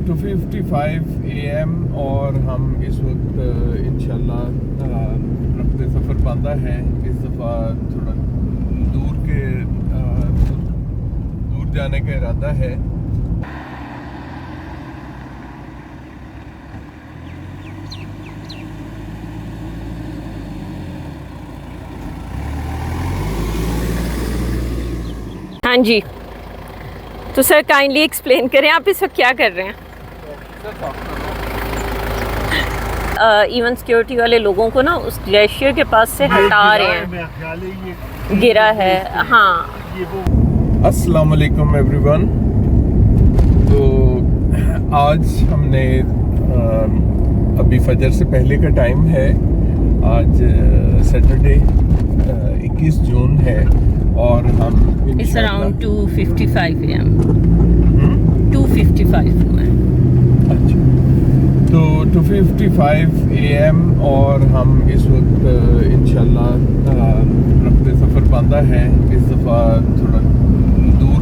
2:55 AM और हम इस वक्त इंशाल्लाह रफ्ते सफ़र बांधा है। इस दफ़ा थोड़ा दूर जाने का इरादा है। हाँ जी, तो सर काइंडली एक्सप्लेन करें आप इस वक्त क्या कर रहे हैं। इवन सिक्योरिटी वाले लोगों को ना उस ग्लेशियर के पास से हटा रहे हैं, गिरा है। हाँ, अस्सलाम वालेकुम एवरीवन। तो आज हमने अभी फजर से पहले का टाइम है। आज सैटरडे 21 जून है और हम इट्स अराउंड 2:55 AM 2:55 हुआ है। अच्छा, तो 2:55 AM और हम इस वक्त इंशाल्लाह रफ्ते सफ़र बांधा है। इस दफ़ा थोड़ा दूर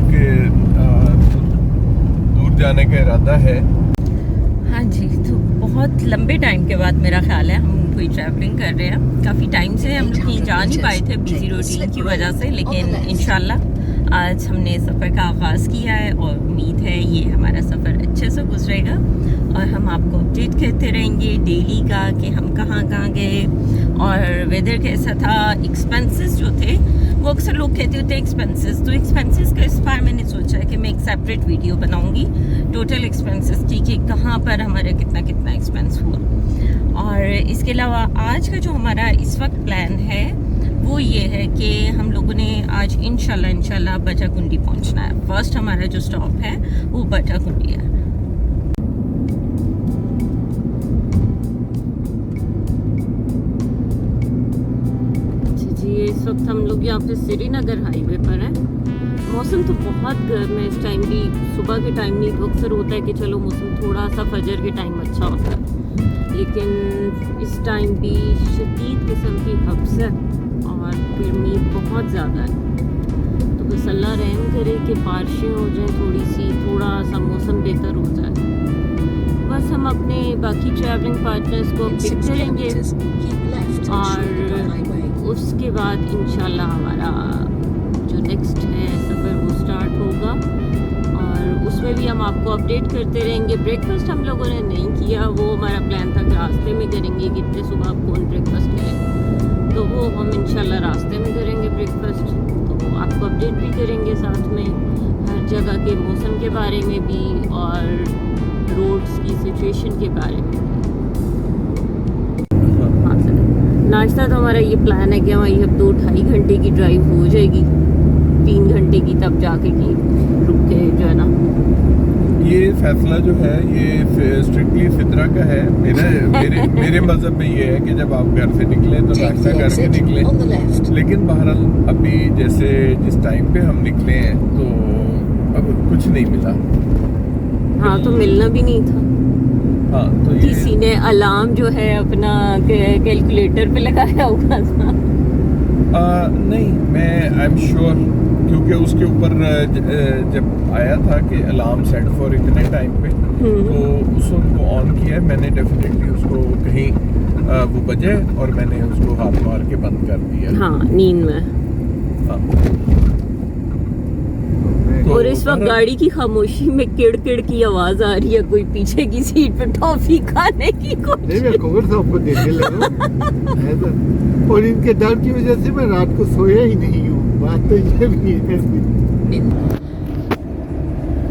जाने का इरादा है। हाँ जी, तो बहुत लंबे टाइम के बाद मेरा ख्याल है हम कोई ट्रैवलिंग कर रहे हैं। काफ़ी टाइम से हम लोग कहीं जा नहीं पाए थे बिजी रूटीन की वजह से, लेकिन इंशाल्लाह आज हमने सफ़र का आगाज़ किया है और उम्मीद है ये हमारा सफ़र अच्छे से गुजरेगा और हम आपको अपडेट करते रहेंगे डेली का कि हम कहाँ गए और वेदर कैसा था। एक्सपेंसेस जो थे वो अक्सर लोग कहते होते हैं एक्सपेंसेस, तो एक्सपेंसेस का इस बार मैंने सोचा है कि मैं एक सेपरेट वीडियो बनाऊंगी टोटल एक्सपेंसेस की कि कहाँ पर हमारा कितना एक्सपेंस हुआ। और इसके अलावा आज का जो हमारा इस वक्त प्लान है वो ये है कि हम लोगों ने आज इंशाल्लाह बटाकुंडी पहुंचना है। फर्स्ट हमारा जो स्टॉप है वो बटाकुंडी है। इस वक्त हम लोग यहाँ पे श्रीनगर हाईवे पर हैं। मौसम तो बहुत गर्म है इस टाइम भी। सुबह के टाइम नहीं तो अक्सर होता है कि चलो मौसम थोड़ा सा फजर के टाइम अच्छा होता है, लेकिन इस टाइम भी शदीद किस्म की हब्स है और गर्मी बहुत ज़्यादा है। तो बस अल्लाह रहम करे कि बारिशें हो जाए, थोड़ा सा मौसम बेहतर हो जाए। बस हम अपने बाकी ट्रैवलिंग पार्टनर्स को पिक करेंगे और उसके बाद इंशाल्लाह हमारा जो नेक्स्ट है सफ़र वो स्टार्ट होगा और उसमें भी हम आपको अपडेट करते रहेंगे। ब्रेकफास्ट हम लोगों ने नहीं किया, वो हमारा प्लान था कि रास्ते में करेंगे कि इतने सुबह आप कौन ब्रेकफास्ट करें, तो वो हम इंशाल्लाह रास्ते में करेंगे ब्रेकफास्ट। तो आपको अपडेट भी करेंगे साथ में हर जगह के मौसम के बारे में भी और रोड्स की सिचुएशन के बारे में। नाश्ता तो हमारा ये प्लान है कि हमारी अब 2-2.5 घंटे की ड्राइव हो जाएगी, 3 घंटे की तब जाके की रुक के जो है ना। ये फैसला जो है ये स्ट्रिक्टली फितरा का है। मेरे मज़हब में ये है कि जब आप घर से निकले तो नाश्ता करके निकले, लेकिन बहरहाल अभी जैसे जिस टाइम पे हम निकले हैं तो अब कुछ नहीं मिला। हाँ, तो मिलना भी नहीं था। हाँ, तो किसी ने अलार्म जो है अपना कैलकुलेटर पे लगाया हुआ था। नहीं, मैं आई एम श्योर क्योंकि उसके ऊपर जब आया था कि अलार्म सेट फॉर इतने टाइम पे, तो उस वक्त को ऑन किया है मैंने। डेफिनेटली उसको कहीं वो बजे और मैंने उसको हाथ मार के बंद कर दिया। हाँ, नींद में। हाँ। और इस वक्त गाड़ी की खामोशी में किड़ की आवाज आ रही है, कोई पीछे की सीट पे टॉफी खाने की कोशिश। मैं खबर सबको देने लगा और इनके डर की वजह से मैं रात को सोया ही नहीं हूँ। बात तो ये भी है।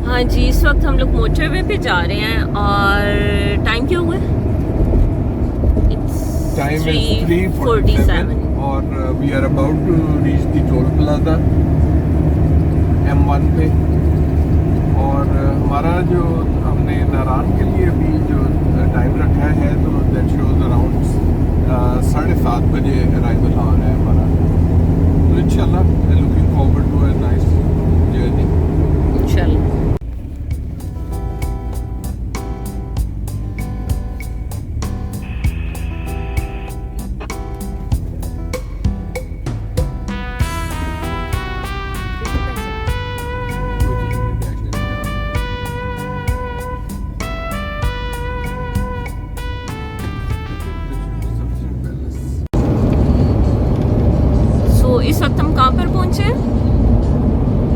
हाँ जी, इस वक्त हम लोग मोटरवे पे जा रहे हैं और टाइम क्या हुआ है? टाइम 3:47 और we are about to reach the toll plaza M1 पे। और हमारा जो हमने नारायण के लिए अभी जो टाइम रखा है तो दैट शोज अराउंड 7:30 बजे अराइवल आ रहा है हमारा। तो इंशाल्लाह looking forward to a nice journey इंशाल्लाह। कहाँ पर पहुँचे?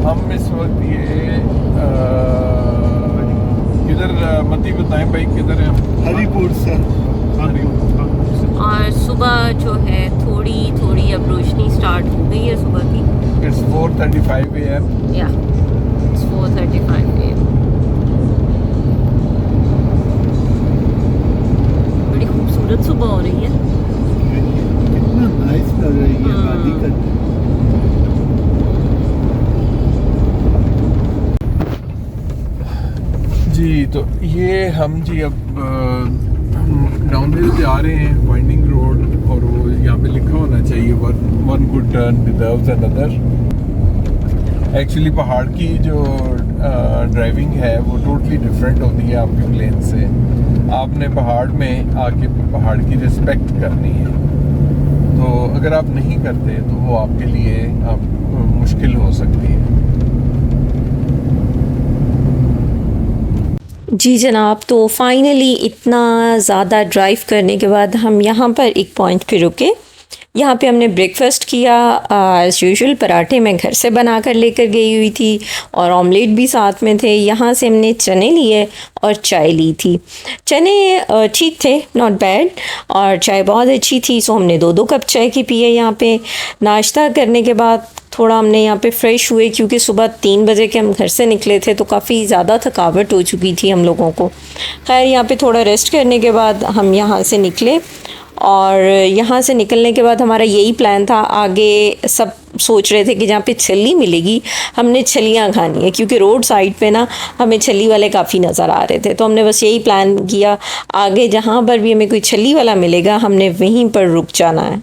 हम इस वक्त ये किधर मती बताएं भाई, किधर है हम? हरिपुर सर। और सुबह जो है थोड़ी थोड़ी अब रोशनी स्टार्ट हो गई है सुबह की। It's 4:35 AM. या इट्स 4:35 AM। बड़ी खूबसूरत सुबह हो रही है। कितना नाइस लग रही है वादी का। जी तो ये हम जी अब डाउन हिल जा रहे हैं, वाइंडिंग रोड, और वो यहाँ पे लिखा होना चाहिए one good turn deserves another. Actually पहाड़ की जो ड्राइविंग है वो टोटली डिफरेंट होती है आपके प्लेन से। आपने पहाड़ में आके पहाड़ की रिस्पेक्ट करनी है, तो अगर आप नहीं करते तो वो आपके लिए मुश्किल हो सकती है। जी जनाब, तो फाइनली इतना ज़्यादा ड्राइव करने के बाद हम यहाँ पर एक पॉइंट पे रुके। यहाँ पे हमने ब्रेकफास्ट किया। एज़ यूजुअल पराठे मैं घर से बना कर लेकर गई हुई थी और ऑमलेट भी साथ में थे। यहाँ से हमने चने लिए और चाय ली थी। चने ठीक थे, नॉट बैड, और चाय बहुत अच्छी थी। सो हमने 2-2 कप चाय की पी है यहाँ पे। नाश्ता करने के बाद थोड़ा हमने यहाँ पे फ़्रेश हुए, क्योंकि सुबह 3 बजे के हम घर से निकले थे, तो काफ़ी ज़्यादा थकावट हो चुकी थी हम लोगों को। खैर यहाँ पे थोड़ा रेस्ट करने के बाद हम यहाँ से निकले, और यहाँ से निकलने के बाद हमारा यही प्लान था। आगे सब सोच रहे थे कि जहाँ पे छली मिलेगी हमने छलियाँ खानी है, क्योंकि रोड साइड पे ना हमें छली वाले काफ़ी नज़र आ रहे थे। तो हमने बस यही प्लान किया, आगे जहाँ पर भी हमें कोई छली वाला मिलेगा हमने वहीं पर रुक जाना है।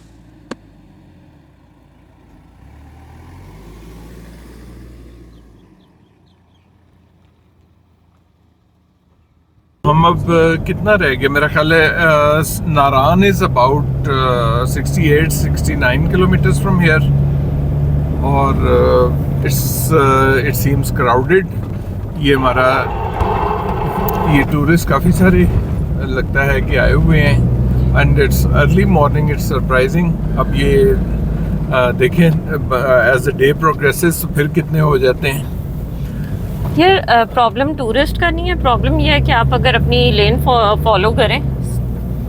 हम अब कितना रह गए, मेरा ख्याल है Naran is about 68-69 kilometres from here, और इट सीम्स क्राउडेड। ये हमारा ये टूरिस्ट काफ़ी सारे लगता है कि आए हुए हैं, and it's early morning, it's surprising. अब ये देखें एज द डे प्रोग्रेसेस फिर कितने हो जाते हैं। यार प्रॉब्लम टूरिस्ट का नहीं है, प्रॉब्लम ये है कि आप अगर अपनी लेन फॉलो करें,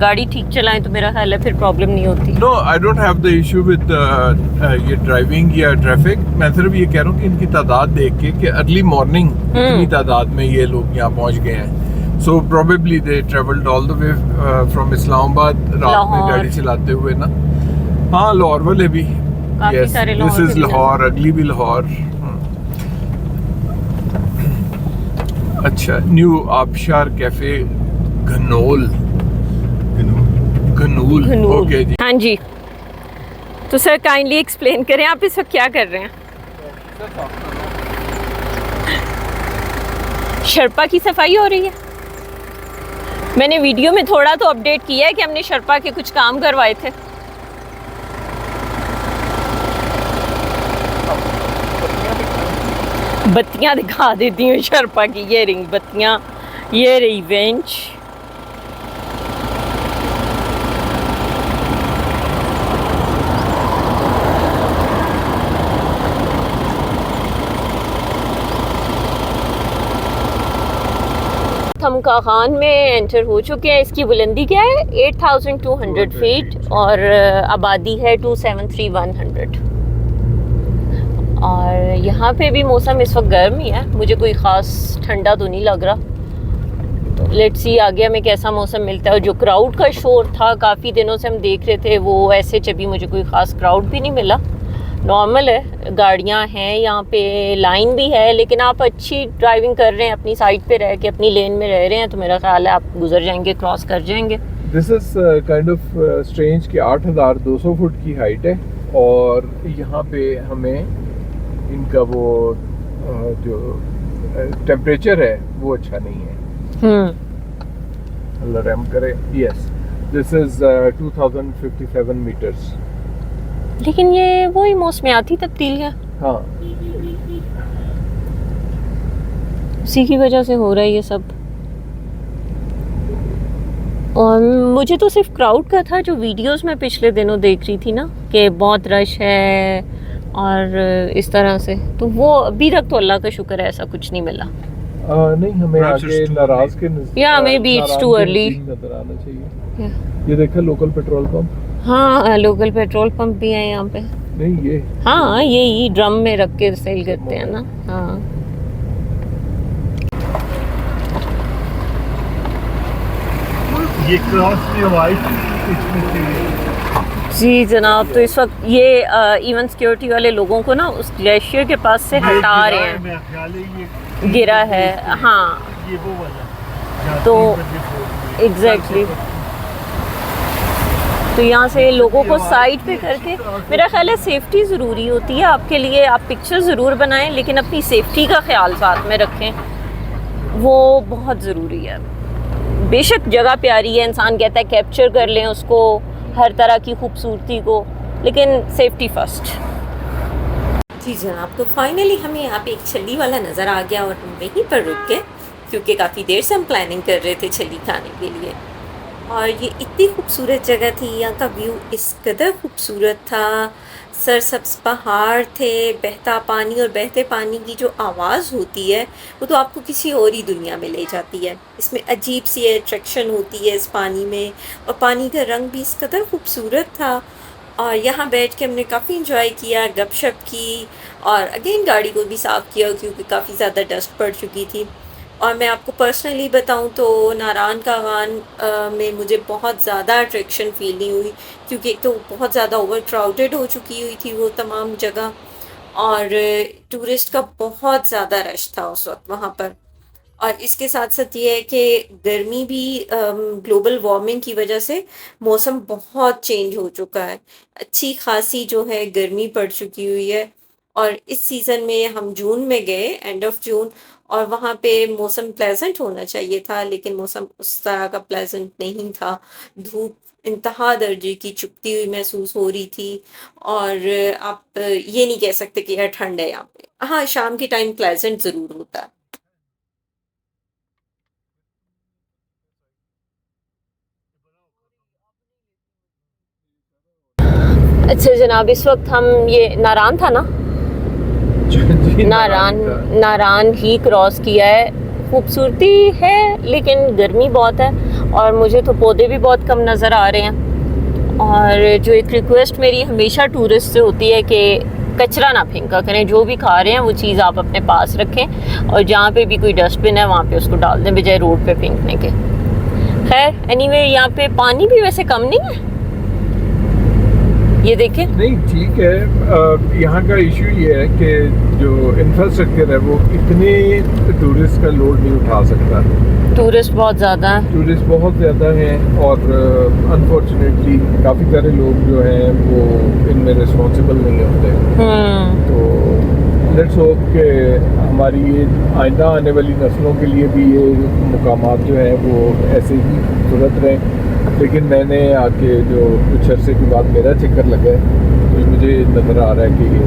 गाड़ी ठीक चलाएं, तो मेरा ख्याल है फिर प्रॉब्लम नहीं होती। No, I don't have the issue with ये ड्राइविंग या ट्रैफिक। मैं सिर्फ ये कह रहा हूँ कि इनकी तादाद देख के कि अर्ली मॉर्निंग इतनी तादाद में ये लोग यहाँ पहुँच गए हैं। So probably they travelled all the way from Islamabad, रात में गाड़ी चलाते हुए ना। हाँ, लाहौर वाले भी, काफी सारे दिस इज लाहौर, अगली भी लाहौर। अच्छा, न्यू आबशार कैफे घनोल, घनूल, ओके जी। हाँ जी, तो सर काइंडली एक्सप्लेन करें आप इस वक्त क्या कर रहे हैं? शर्पा की सफाई हो रही है। मैंने वीडियो में थोड़ा तो अपडेट किया है कि हमने शर्पा के कुछ काम करवाए थे। बत्तियां दिखा देती हूँ शर्पा की, ये रिंग बत्तियां, ये रही बेंच। थमका खान में एंटर हो चुके हैं। इसकी बुलंदी क्या है? 8200 फीट, और आबादी है 273,100। और यहाँ पे भी मौसम इस वक्त गर्म ही है, मुझे कोई ख़ास ठंडा तो नहीं लग रहा। तो लेट्स सी आगे हमें कैसा मौसम मिलता है। और जो क्राउड का शोर था, काफ़ी दिनों से हम देख रहे थे, वो ऐसे अभी मुझे कोई ख़ास क्राउड भी नहीं मिला। नॉर्मल है, गाड़ियाँ हैं यहाँ पे, लाइन भी है, लेकिन आप अच्छी ड्राइविंग कर रहे हैं, अपनी साइड पे रह के अपनी लेन में रह रहे हैं, तो मेरा ख्याल है आप गुजर जाएंगे, क्रॉस कर जाएंगे। This is kind of strange कि 8,200 फुट की हाइट है, और यहाँ पे हमें इनका वो जो टेम्परेचर है वो अच्छा नहीं है। अल्लाह रहम करे। Yes, this is 2057 metres. लेकिन ये वही मौसमियाती तब्दीलियाँ, हाँ, उसी की वजह से हो रहा है ये सब। और मुझे तो सिर्फ क्राउड का था, जो वीडियोस में पिछले दिनों देख रही थी ना कि बहुत रश है, और इस तरह से तो वो अभी तक तो अल्लाह का शुक्र है ऐसा कुछ नहीं मिला। नहीं, हमें Perhaps आगे it's too नाराज के Yeah, maybe it's नाराज too के early. नज़दीक नजर आना चाहिए। Yeah. ये देखा लोकल पेट्रोल पंप, हाँ लोकल पेट्रोल पंप भी है यहाँ पे। नहीं ये हाँ यही ड्रम में रख के सेल करते हैं ना। हाँ ये क्रॉस में वाइट इसमें चाहिए। जी जनाब, तो इस वक्त ये इवन सिक्योरिटी वाले लोगों को ना उस ग्लेशियर के पास से हटा रहे हैं। मेरा ख्याल है ये गिरा है, हाँ ये वो वाला तो एग्जैक्टली तो यहाँ से लोगों को साइड पे करके, मेरा ख्याल है सेफ्टी ज़रूरी होती है आपके लिए। आप पिक्चर ज़रूर बनाएं लेकिन अपनी सेफ्टी का ख्याल साथ में रखें, वो बहुत ज़रूरी है। बेशक जगह प्यारी है, इंसान कहता है कैप्चर कर लें उसको, हर तरह की खूबसूरती को, लेकिन सेफ्टी फर्स्ट। जी जनाब, तो फाइनली हमें यहाँ पे एक छली वाला नज़र आ गया और हम वहीं पर रुक गए क्योंकि काफ़ी देर से हम प्लानिंग कर रहे थे छली खाने के लिए। और ये इतनी खूबसूरत जगह थी, यहाँ का व्यू इस कदर खूबसूरत था, सरसब्ज पहाड़ थे, बहता पानी, और बहते पानी की जो आवाज़ होती है वो तो आपको किसी और ही दुनिया में ले जाती है। इसमें अजीब सी अट्रैक्शन होती है इस पानी में, और पानी का रंग भी इस कदर खूबसूरत था। और यहाँ बैठ के हमने काफ़ी इंजॉय किया, गपशप की, और अगेन गाड़ी को भी साफ़ किया क्योंकि काफ़ी ज़्यादा डस्ट पड़ चुकी थी। और मैं आपको पर्सनली बताऊं तो नारान का वान में मुझे बहुत ज़्यादा अट्रैक्शन फील नहीं हुई क्योंकि एक तो बहुत ज़्यादा ओवर क्राउडेड हो चुकी हुई थी वो तमाम जगह, और टूरिस्ट का बहुत ज़्यादा रश था उस वक्त वहाँ पर। और इसके साथ साथ ये है कि गर्मी भी ग्लोबल वार्मिंग की वजह से मौसम बहुत चेंज हो चुका है, अच्छी खासी जो है गर्मी पड़ चुकी हुई है। और इस सीज़न में हम जून में गए, एंड ऑफ जून, और वहाँ पे मौसम प्लेजेंट होना चाहिए था लेकिन मौसम उस तरह का प्लेजेंट नहीं था। धूप इंतहा दर्जे की चुभती हुई महसूस हो रही थी, और आप ये नहीं कह सकते कि यार ठंड है यहाँ पे। हाँ, शाम के टाइम प्लेजेंट ज़रूर होता है। अच्छा जनाब, इस वक्त हम ये नारान था ना, जी, नारान ही क्रॉस किया है। खूबसूरती है लेकिन गर्मी बहुत है, और मुझे तो पौधे भी बहुत कम नज़र आ रहे हैं। और जो एक रिक्वेस्ट मेरी हमेशा टूरिस्ट से होती है कि कचरा ना फेंका करें, जो भी खा रहे हैं वो चीज़ आप अपने पास रखें, और जहाँ पे भी कोई डस्टबिन है वहाँ पे उसको डाल दें बजाय रोड पे फेंकने के। खैर एनीवे, यहाँ पे पानी भी वैसे कम नहीं है, ये देखें। नहीं ठीक है। यहाँ का इशू ये है कि जो इंफ्रास्ट्रक्चर है वो इतने टूरिस्ट का लोड नहीं उठा सकता। टूरिस्ट बहुत ज़्यादा है, टूरिस्ट बहुत ज़्यादा हैं, और अनफॉर्चुनेटली काफ़ी सारे लोग जो हैं वो इनमें रिस्पॉन्सिबल नहीं होते। तो लेट्स होप कि हमारी ये आइंदा आने वाली नस्लों के लिए भी ये मुकामात जो हैं वो ऐसे ही खूबसूरत रहें। लेकिन मैंने आके जो कुछ अरसे के बाद मेरा चक्कर लगा है तो मुझे नज़र आ रहा है कि ये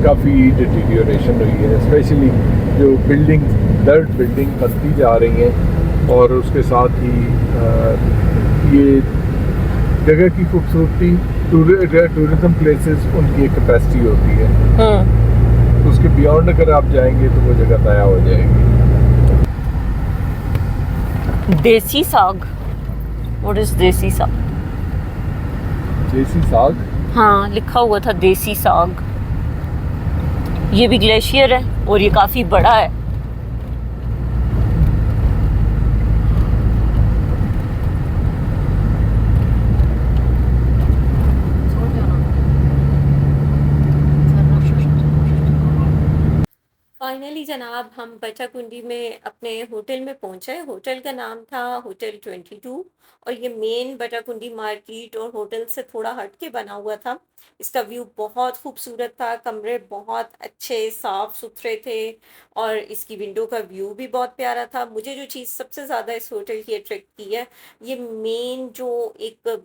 काफ़ी डिटीरियोरेशन हुई है, स्पेशली जो बिल्डिंग दर्द बिल्डिंग बनती जा रही हैं, और उसके साथ ही ये जगह की खूबसूरती, टूरिज्म प्लेसेस उनकी एक कैपेसिटी होती है, उसके बियॉन्ड अगर आप जाएंगे तो वो जगह तया हो जाएगी। देसी साग, व्हाट इज देसी साग? देसी साग, हाँ लिखा हुआ था देसी साग। ये भी ग्लेशियर है और ये काफ़ी बड़ा है। फाइनली जनाब, हम बचाकुंडी में अपने होटल में पहुंचे। होटल का नाम था होटल 22, और ये मेन बचाकुंडी मार्केट और होटल से थोड़ा हट के बना हुआ था। इसका व्यू बहुत खूबसूरत था, कमरे बहुत अच्छे साफ़ सुथरे थे, और इसकी विंडो का व्यू भी बहुत प्यारा था। मुझे जो चीज़ सबसे ज़्यादा इस होटल की अट्रैक्ट की है, ये मेन जो एक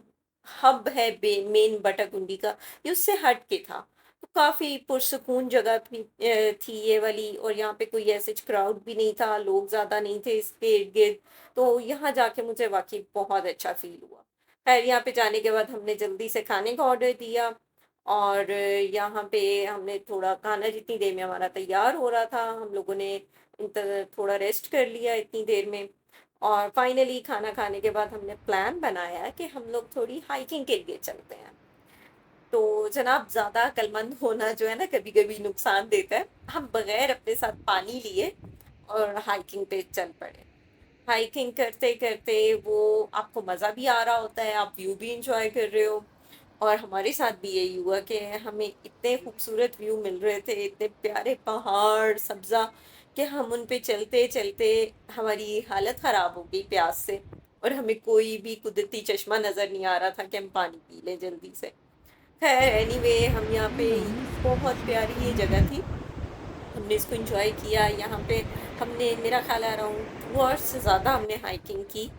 हब है मेन बटाकुंडी का, ये उससे हट के था। तो काफ़ी पुरसुकून जगह थी ये वाली, और यहाँ पे कोई ऐसे क्राउड भी नहीं था, लोग ज़्यादा नहीं थे इसके इर्द गिर्द। तो यहाँ जाके मुझे वाकई बहुत अच्छा फील हुआ। खैर, यहाँ पे जाने के बाद हमने जल्दी से खाने का ऑर्डर दिया, और यहाँ पे हमने थोड़ा खाना जितनी देर में हमारा तैयार हो रहा था, हम लोगों ने थोड़ा रेस्ट कर लिया इतनी देर में। और फाइनली खाना खाने के बाद हमने प्लान बनाया कि हम लोग थोड़ी हाइकिंग के लिए चलते हैं। तो जनाब, ज़्यादा अक्लमंद होना जो है ना कभी कभी नुकसान देता है। हम बगैर अपने साथ पानी लिए और हाइकिंग पे चल पड़े। हाइकिंग करते करते वो आपको मज़ा भी आ रहा होता है, आप व्यू भी इंजॉय कर रहे हो। और हमारे साथ भी यही हुआ कि हमें इतने खूबसूरत व्यू मिल रहे थे, इतने प्यारे पहाड़ सब्जा, कि हम उन पे चलते चलते हमारी हालत ख़राब हो गई प्यास से। और हमें कोई भी कुदरती चश्मा नज़र नहीं आ रहा था कि हम पानी पी लें जल्दी से। खैर एनीवे, हम यहाँ पे, बहुत प्यारी ये जगह थी, हमने इसको एंजॉय किया। यहाँ पे हमने, मेरा ख्याल है अराउंड 2 आवर्स से ज़्यादा हमने हाइकिंग की।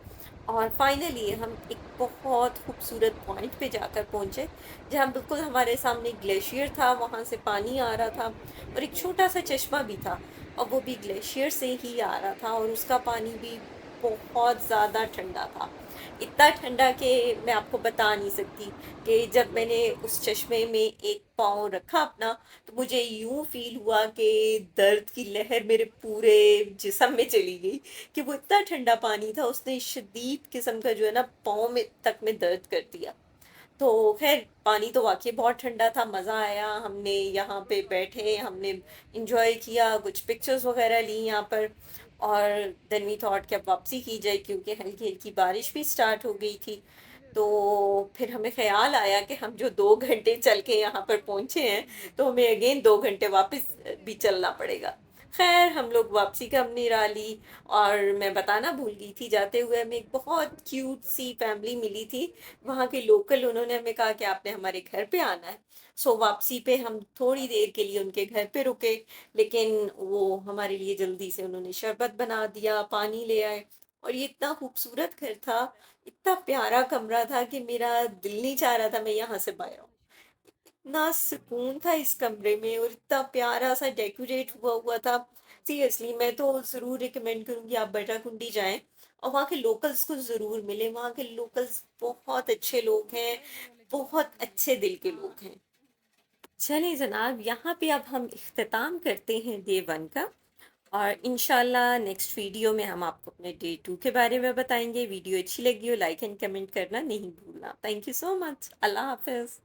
और फाइनली हम एक बहुत खूबसूरत पॉइंट पे जाकर पहुँचे, जहाँ बिल्कुल हमारे सामने ग्लेशियर था, वहाँ से पानी आ रहा था और एक छोटा सा चश्मा भी था, और वो भी ग्लेशियर से ही आ रहा था, और उसका पानी भी बहुत ज़्यादा ठंडा था। इतना ठंडा कि मैं आपको बता नहीं सकती कि जब मैंने उस चश्मे में एक पाँव रखा अपना, तो मुझे यूं फील हुआ कि दर्द की लहर मेरे पूरे जिस्म में चली गई, कि वो इतना ठंडा पानी था, उसने शदीद किस्म का जो है ना पाँव में तक में दर्द कर दिया। तो खैर पानी तो वाकई बहुत ठंडा था, मज़ा आया, हमने यहाँ पे बैठे, हमने इंजॉय किया, कुछ पिक्चर्स वगैरह ली यहाँ पर। और देन वी थॉट कि अब वापसी की जाए, क्योंकि हल्की हल्की बारिश भी स्टार्ट हो गई थी। तो फिर हमें ख्याल आया कि हम जो 2 घंटे चल के यहाँ पर पहुँचे हैं, तो हमें अगेन 2 घंटे वापस भी चलना पड़ेगा। खैर हम लोग वापसी का हमने राह ली। और मैं बताना भूल गई थी, जाते हुए हमें एक बहुत क्यूट सी फैमिली मिली थी, वहाँ के लोकल। उन्होंने हमें कहा कि आपने हमारे घर पे आना है। सो वापसी पे हम थोड़ी देर के लिए उनके घर पे रुके, लेकिन वो हमारे लिए जल्दी से उन्होंने शरबत बना दिया, पानी ले आए। और ये इतना खूबसूरत घर था, इतना प्यारा कमरा था कि मेरा दिल नहीं चाह रहा था मैं यहाँ से बाहर आऊँ। इतना सुकून था इस कमरे में, और इतना प्यारा सा डेकोरेट हुआ हुआ था। सीरियसली मैं तो ज़रूर रिकमेंड करूँगी आप बटा कुंडी जाएं, और वहाँ के लोकल्स को ज़रूर मिले। वहाँ के लोकल्स बहुत अच्छे लोग हैं, बहुत अच्छे दिल के लोग हैं। चलिए जनाब, यहाँ पे अब हम इख्तिताम करते हैं डे 1 का। और इंशाल्लाह नेक्स्ट वीडियो में हम आपको अपने डे 2 के बारे में बताएंगे। वीडियो अच्छी लगी हो लाइक एंड कमेंट करना नहीं भूलना। Thank you so much. अल्लाह हाफिज़।